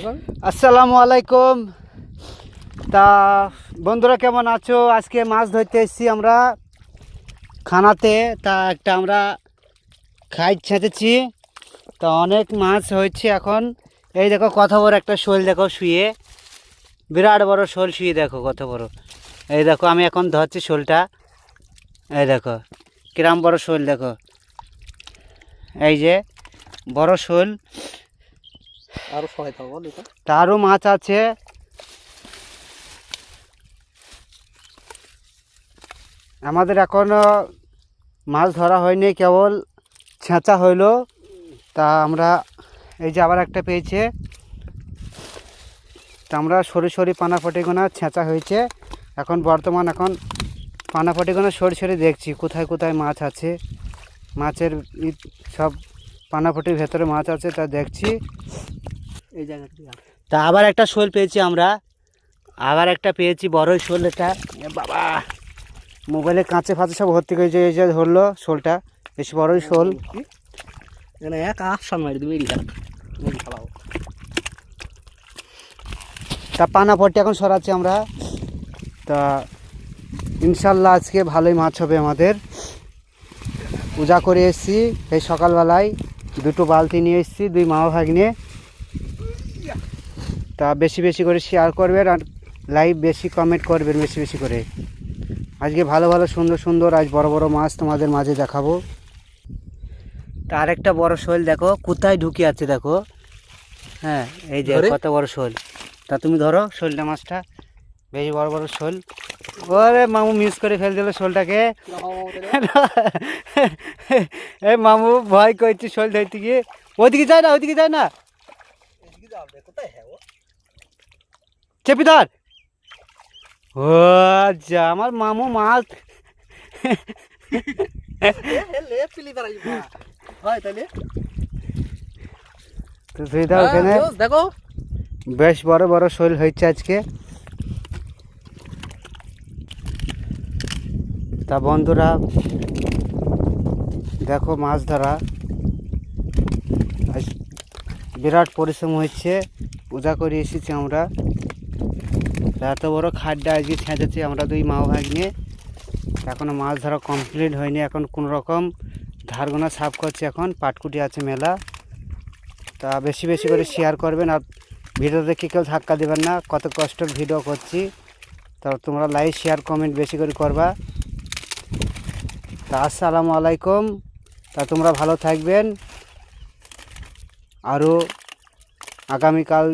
আসসালামু আলাইকুম। তা বন্ধুরা কেমন আছো? আজকে মাছ ধরতে এসেছি আমরা খানাতে। তা একটা আমরা খাই ছেঁচেছি, তা অনেক মাছ হয়েছে এখন। এই দেখো কত বড় একটা শোল, দেখো শুয়ে, বিরাট বড় শোল শুয়ে, দেখো কত বড়। এই দেখো আমি এখন ধরছি শোলটা, এই দেখো কিরাম বড় শোল, দেখো এই যে বড় শোল। আরো সহায় তারও মাছ আছে। আমাদের এখনও মাছ ধরা হয়নি, কেবল ছেঁচা হইলো। তা আমরা এই যে আবার একটা পেয়েছে, তা আমরা সরি সরি পানাফটিগুনা ছেঁচা হয়েছে এখন বর্তমান। এখন পানাফটিগুনা সরি সরি দেখছি কোথায় কোথায় মাছ আছে। মাছের সব পানাফটির ভেতরে মাছ আছে, তা দেখছি এই জায়গাটা। তা আবার একটা শোল পেয়েছি আমরা, আবার একটা পেয়েছি বড়ই শোল। এটা বাবা মোবাইলে কাঁচে ফাঁচে সব ভর্তি করে এই যে ধরলো শোলটা, বেশ বড়ই শোল। এখানে এক আসান মারি দিবি খেলাও। তা পানাপট্টি এখন সরাচ্ছি আমরা। তা ইনশাল্লাহ আজকে ভালোই মাছ হবে আমাদের। পূজা করে এসেছি এই সকালবেলায়, দুটো বালতি নিয়ে এসেছি, দুই মামা ভাগ্নে। তা বেশি বেশি করে শেয়ার করবেন আর লাইভ বেশি কমেন্ট করবেন বেশি বেশি করে। আজকে ভালো ভালো সুন্দর সুন্দর আজ বড় বড় মাছ তোমাদের মাঝে দেখাবো। তা আরেকটা বড় শোল দেখো কোথায় ঢুকে আছে, দেখো। হ্যাঁ এই যে কত বড় শোল। তা তুমি ধরো শোলটা, মাছটা বেশ বড় বড় শোল। ওরে মামু মিস করে ফেল দিল শোলটাকে। এই মামু ভয় করছি শোল ধরতে গিয়ে। ওইদিকে যায় না, ওইদিকে যায় না, চেপি ধর। ও যা আমার মামু মাছ। তো সেটা ওখানে দেখো বেশ বড় বড় শোল হয়েছে আজকে। তা বন্ধুরা দেখো মাছ ধরা আজ বিরাট পরিশ্রম হচ্ছে। পূজা করে এসেছি আমরা, এত বড় খাড্ডা আজকে ছেঁচেছি আমরা দুই মা ভাগ নিয়ে। এখনও মাছ ধরা কমপ্লিট হয়নি, এখন কোনো রকম ধারগোনা সাফ করছে, এখন পাটকুটি আছে মেলা। তা বেশি বেশি করে শেয়ার করবেন আর ভিডিও দেখে কেউ ধাক্কা দেবেন না, কত কষ্টের ভিডিও করছি। তা তোমরা লাইক শেয়ার কমেন্ট বেশি করে করবা। তা আসসালামু আলাইকুম। তা তোমরা ভালো থাকবেন। আরও আগামীকাল